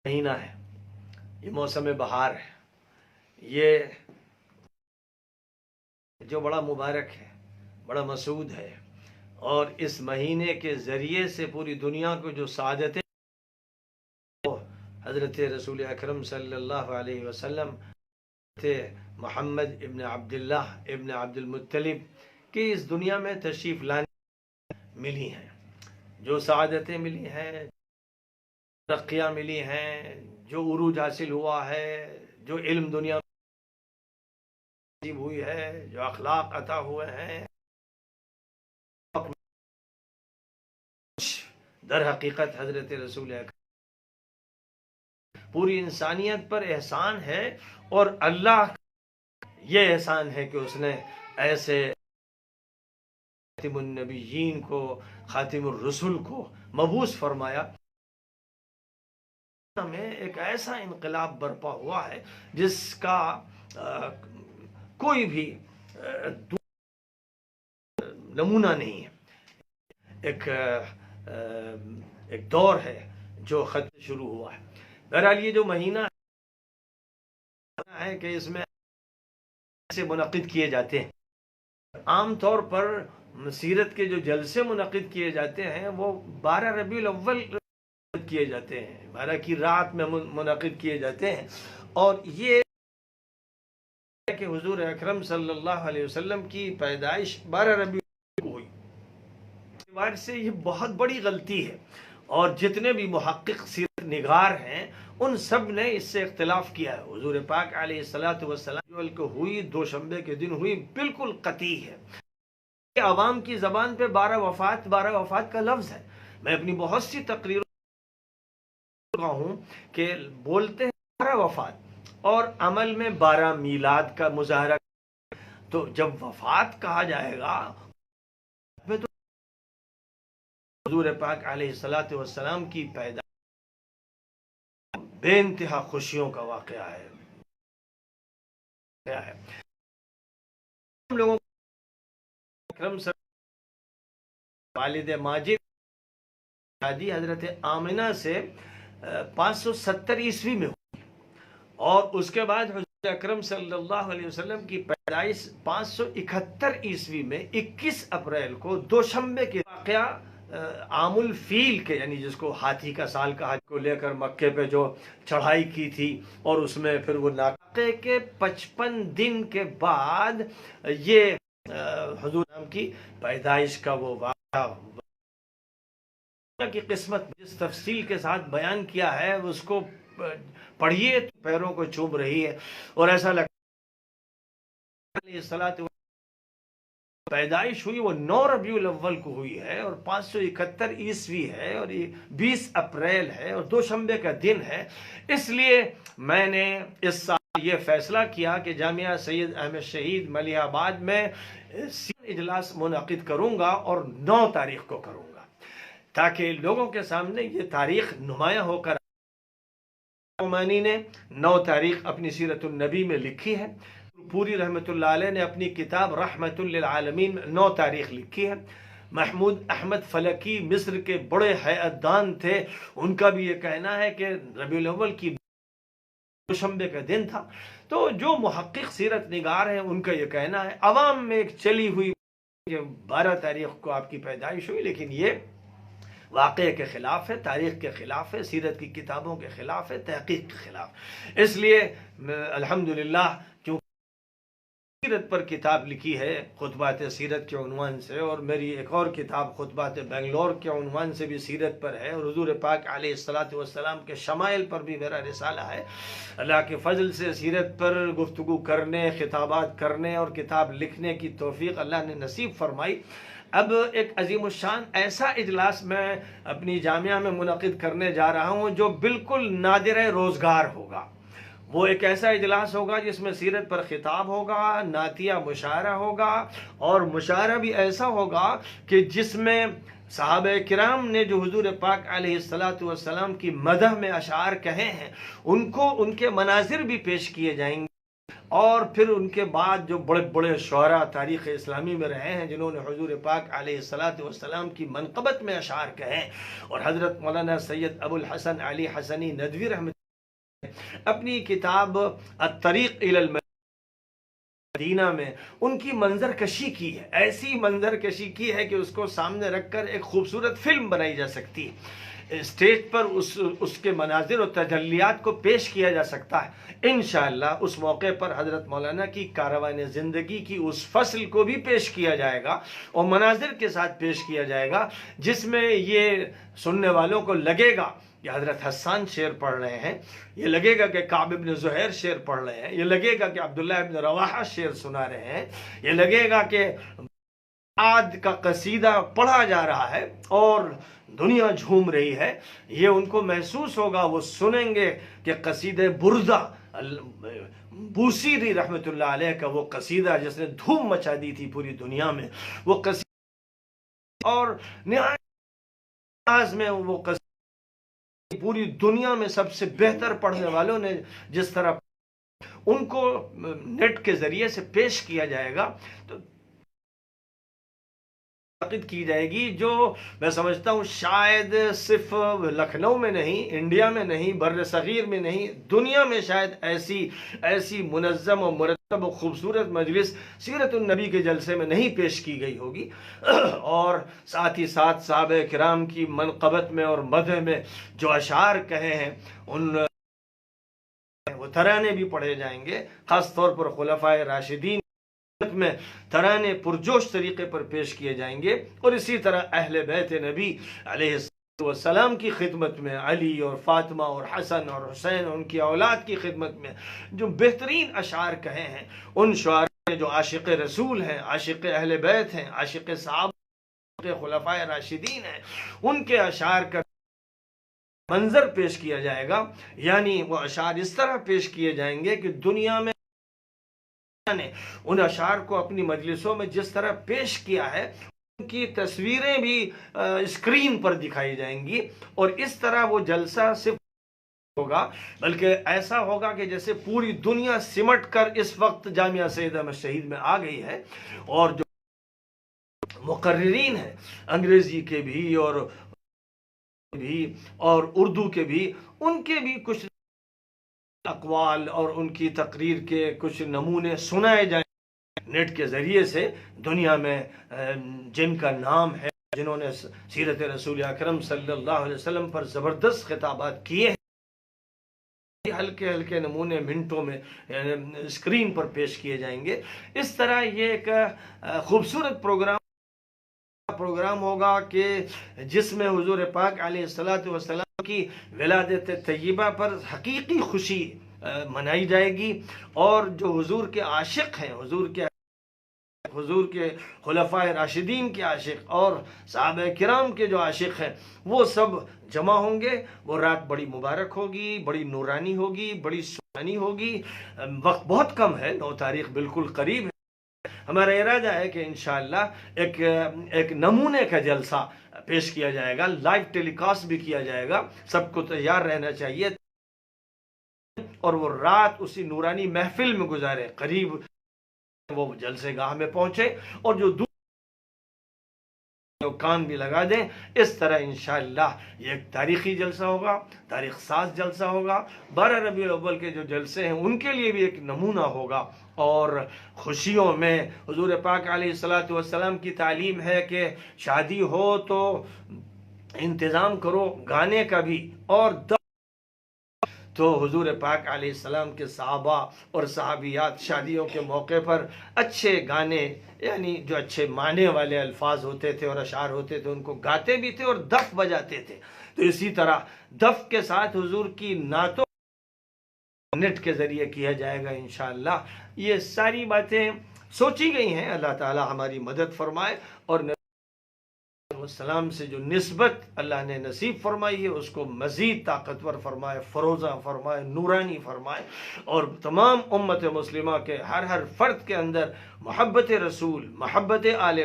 مہینہ ہے، یہ موسم بہار ہے، یہ جو بڑا مبارک ہے، بڑا مسعود ہے، اور اس مہینے کے ذریعے سے پوری دنیا کو جو سعادتیں حضرت رسول اکرم صلی اللہ علیہ وسلم تھے، محمد ابن عبداللہ ابن عبد المطلب کی اس دنیا میں تشریف لانے ملی ہیں، جو سعادتیں ملی ہیں، ترقیاں ملی ہیں، جو عروج حاصل ہوا ہے، جو علم دنیا میں نصیب ہوئی ہے، جو اخلاق عطا ہوئے ہیں، در حقیقت حضرت رسول اکرم پوری انسانیت پر احسان ہے، اور اللہ یہ احسان ہے کہ اس نے ایسے خاتم النبیین کو، خاتم الرسل کو مبعوث فرمایا میں ایک ایسا انقلاب برپا ہوا ہے جس کا کوئی بھی نمونہ نہیں ہے۔ ایک دور ہے جو خط شروع ہوا ہے۔ بہرحال یہ جو مہینہ ہے کہ اس میں ایسے منعقد کیے جاتے ہیں، عام طور پر سیرت کے جو جلسے منعقد کیے جاتے ہیں وہ 12 ربیع الاول کیے جاتے ہیں، 12 کی رات میں منعقد کیے جاتے ہیں، اور یہ کہ حضور اکرم صلی اللہ علیہ وسلم کی پیدائش 12 ربیع کو ہوئی، اعتبار سے یہ بہت بڑی غلطی ہے، اور جتنے بھی محقق سیرت نگار ہیں ان سب نے اس سے اختلاف کیا ہے۔ حضور پاک علیہ السلام جو ہوئی دوشنبے کے دن ہوئی، بالکل قطعی ہے۔ عوام کی زبان پہ 12 وفات کا لفظ ہے۔ میں اپنی بہت سی تقریروں ہوں کہ بولتے ہیں 12 وفات اور عمل میں 12 میلاد کا مظاہرہ، تو جب وفات کہا جائے گا تو حضور پاک علیہ السلام کی پیدائش بے انتہا خوشیوں کا واقعہ ہے۔ ہم لوگوں اکرم صلی والد ماجد شادی حضرت آمنہ سے 570 عیسوی میں ہوئی، اور اس کے بعد حضور اکرم صلی اللہ علیہ وسلم کی پیدائش 571 عیسوی میں 21 اپریل کو دوشنبے کے واقعہ عام الفیل کے، یعنی جس کو ہاتھی کا سال کہا، کو لے کر مکے پہ جو چڑھائی کی تھی، اور اس میں پھر وہ ناقے کے 55 دن کے بعد یہ حضور کی پیدائش کا وہ واقعہ کی قسمت جس تفصیل کے ساتھ بیان کیا ہے اس کو پڑھیے تو پیروں کو چوم رہی ہے، اور ایسا لگتا ہے پیدائش ہوئی وہ 9 ربیع الاول کو ہوئی ہے، اور 571 عیسوی ہے، اور یہ 20 اپریل ہے، اور دوشنبے کا دن ہے۔ اس لیے میں نے اس سال یہ فیصلہ کیا کہ جامعہ سید احمد شہید ملیح آباد میں اجلاس منعقد کروں گا، اور 9 تاریخ کو کروں گا، تاکہ لوگوں کے سامنے یہ تاریخ نمایاں ہو کر عمانی نے 9 تاریخ اپنی سیرت النبی میں لکھی ہے، پوری رحمت اللہ علیہ نے اپنی کتاب رحمت للعالمین میں 9 تاریخ لکھی ہے، محمود احمد فلکی مصر کے بڑے ہیئت دان تھے، ان کا بھی یہ کہنا ہے کہ ربیع الاول کی دوشنبے کا دن تھا۔ تو جو محقق سیرت نگار ہیں ان کا یہ کہنا ہے، عوام میں ایک چلی ہوئی کہ 12 تاریخ کو آپ کی پیدائش ہوئی، لیکن یہ واقعے کے خلاف ہے، تاریخ کے خلاف ہے، سیرت کی کتابوں کے خلاف ہے، تحقیق کے خلاف۔ اس لیے الحمدللہ کیونکہ سیرت پر کتاب لکھی ہے خطبات سیرت کے عنوان سے، اور میری ایک اور کتاب خطبات بنگلور کے عنوان سے بھی سیرت پر ہے، اور حضور پاک علیہ السلام کے شمائل پر بھی میرا رسالہ ہے۔ اللہ کے فضل سے سیرت پر گفتگو کرنے، خطابات کرنے اور کتاب لکھنے کی توفیق اللہ نے نصیب فرمائی۔ اب ایک عظیم الشان ایسا اجلاس میں اپنی جامعہ میں منعقد کرنے جا رہا ہوں جو بالکل نادر روزگار ہوگا۔ وہ ایک ایسا اجلاس ہوگا جس میں سیرت پر خطاب ہوگا، نعتیہ مشاعرہ ہوگا، اور مشاعرہ بھی ایسا ہوگا کہ جس میں صحابہ کرام نے جو حضور پاک علیہ السلام کی مدح میں اشعار کہے ہیں ان کو، ان کے مناظر بھی پیش کیے جائیں گے، اور پھر ان کے بعد جو بڑے بڑے شعراء تاریخ اسلامی میں رہے ہیں جنہوں نے حضور پاک علیہ الصلاۃ والسلام کی منقبت میں اشعار کہے، اور حضرت مولانا سید ابو الحسن علی حسنی ندوی رحمۃ اپنی کتاب الطریق الی المدینہ میں ان کی منظر کشی کی ہے، ایسی منظر کشی کی ہے کہ اس کو سامنے رکھ کر ایک خوبصورت فلم بنائی جا سکتی ہے، اسٹیج پر اس کے مناظر و تجلیات کو پیش کیا جا سکتا ہے۔ انشاءاللہ اس موقع پر حضرت مولانا کی کاروان زندگی کی اس فصل کو بھی پیش کیا جائے گا اور مناظر کے ساتھ پیش کیا جائے گا، جس میں یہ سننے والوں کو لگے گا کہ حضرت حسان شعر پڑھ رہے ہیں، یہ لگے گا کہ کعب ابن زہیر شعر پڑھ رہے ہیں، یہ لگے گا کہ عبداللہ ابن رواحہ شعر سنا رہے ہیں، یہ لگے گا کہ عاد کا قصیدہ پڑھا جا رہا ہے اور دنیا جھوم رہی ہے۔ یہ ان کو محسوس ہوگا، وہ سنیں گے کہ قصیدہ بردہ بوسیری رحمت اللہ علیہ کا وہ قصیدہ جس نے دھوم مچا دی تھی پوری دنیا میں، وہ قصیدہ اور نہایت میں وہ قصیدہ پوری دنیا میں سب سے بہتر پڑھنے والوں نے جس طرح ان کو نیٹ کے ذریعے سے پیش کیا جائے گا تو کی جائے گی، جو میں سمجھتا ہوں شاید صرف لکھنؤ میں نہیں، انڈیا میں نہیں، بر صغیر میں نہیں، دنیا میں شاید ایسی منظم و مرتب و خوبصورت مجلس سیرت النبی کے جلسے میں نہیں پیش کی گئی ہوگی۔ اور ساتھ ہی ساتھ صحابہ کرام کی منقبت میں اور مدح میں جو اشعار کہے ہیں ان وہ ترانے بھی پڑھے جائیں گے، خاص طور پر خلفائے راشدین میں ترانے پرجوش طریقے پر پیش کیے جائیں گے، اور اسی طرح اہل بیت نبی علیہ السلام کی خدمت میں علی اور فاطمہ اور حسن اور حسین اور ان کی اولاد کی خدمت میں جو بہترین اشعار کہے ہیں، ان شعراء میں جو عاشق رسول ہیں، عاشق اہل بیت ہیں، عاشق صحابہ خلفائے راشدین ہیں، ان کے اشعار کا منظر پیش کیا جائے گا، یعنی وہ اشعار اس طرح پیش کیے جائیں گے کہ دنیا میں نے ان اشعار کو اپنی مجلسوں میں جس طرح پیش کیا ہے ان کی تصویریں بھی اسکرین پر دکھائی جائیں گی، اور اس طرح وہ جلسہ صرف ہوگا بلکہ ایسا ہوگا کہ جیسے پوری دنیا سمٹ کر اس وقت جامعہ سید احمد شہید میں آ گئی ہے، اور جو مقررین ہیں انگریزی کے بھی اور اردو کے بھی، ان کے بھی کچھ اقوال اور ان کی تقریر کے کچھ نمونے سنائے جائیں نیٹ کے ذریعے سے، دنیا میں جن کا نام ہے، جنہوں نے سیرت رسول اکرم صلی اللہ علیہ وسلم پر زبردست خطابات کیے ہیں، ہلکے ہلکے نمونے منٹوں میں اسکرین پر پیش کیے جائیں گے۔ اس طرح یہ ایک خوبصورت پروگرام ہوگا کہ جس میں حضور پاک علیہ الصلاۃ والسلام کی ولادت طیبہ پر حقیقی خوشی منائی جائے گی، اور جو حضور کے عاشق ہیں، حضور کے خلفائے راشدین کے عاشق اور صحابہ کرام کے جو عاشق ہیں، وہ سب جمع ہوں گے۔ وہ رات بڑی مبارک ہوگی، بڑی نورانی ہوگی، بڑی سہانی ہوگی۔ وقت بہت کم ہے، 9 تاریخ بالکل قریب ہے۔ ہمارا ارادہ ہے کہ انشاءاللہ ایک نمونے کا جلسہ پیش کیا جائے گا، لائیو ٹیلی کاسٹ بھی کیا جائے گا، سب کو تیار رہنا چاہیے، اور وہ رات اسی نورانی محفل میں گزارے، قریب وہ جلسے گاہ میں پہنچے، اور جو کان بھی لگا دیں۔ اس طرح انشاءاللہ یہ ایک تاریخی جلسہ ہوگا، تاریخ ساز جلسہ ہوگا۔ 12 ربیع الاول کے جو جلسے ہیں ان کے لیے بھی ایک نمونہ ہوگا، اور خوشیوں میں حضور پاک علیہ الصلاۃ والسلام کی تعلیم ہے کہ شادی ہو تو انتظام کرو گانے کا بھی، اور تو حضور پاک علیہ السلام کے صحابہ اور صحابیات شادیوں کے موقع پر اچھے گانے، یعنی جو اچھے معنی والے الفاظ ہوتے تھے اور اشعار ہوتے تھے ان کو گاتے بھی تھے اور دف بجاتے تھے۔ تو اسی طرح دف کے ساتھ حضور کی نعتوں نیٹ کے ذریعے کیا جائے گا انشاءاللہ۔ یہ ساری باتیں سوچی گئی ہیں، اللہ تعالی ہماری مدد فرمائے، اور السلام سے جو نسبت اللہ نے نصیب فرمائی ہے اس کو مزید طاقتور فرمائے، فروزہ فرمائے، نورانی فرمائے، اور تمام امت مسلمہ کے ہر فرد کے اندر محبت رسول، محبت آل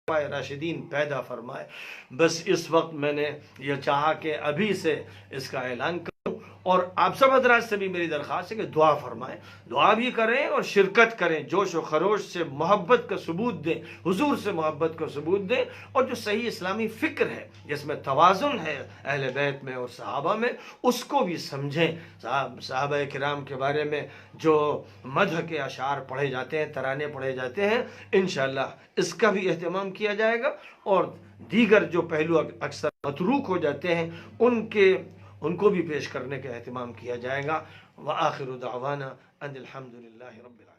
بیت راشدین پیدا فرمائے۔ بس اس وقت میں نے یہ چاہا کہ ابھی سے اس کا اعلان کروں، اور آپ سب حضرات سے بھی میری درخواست ہے کہ دعا فرمائیں، دعا بھی کریں اور شرکت کریں، جوش و خروش سے محبت کا ثبوت دیں، حضور سے محبت کا ثبوت دیں، اور جو صحیح اسلامی فکر ہے جس میں توازن ہے اہل بیت میں اور صحابہ میں، اس کو بھی سمجھیں۔ صحابہ کرام کے بارے میں جو مدح کے اشعار پڑھے جاتے ہیں، ترانے پڑھے جاتے ہیں، انشاءاللہ اس کا بھی اہتمام کیا جائے گا، اور دیگر جو پہلو اکثر متروک ہو جاتے ہیں ان کو بھی پیش کرنے کا اہتمام کیا جائے گا۔ وآخر دعوانا ان الحمد للہ رب العالمین۔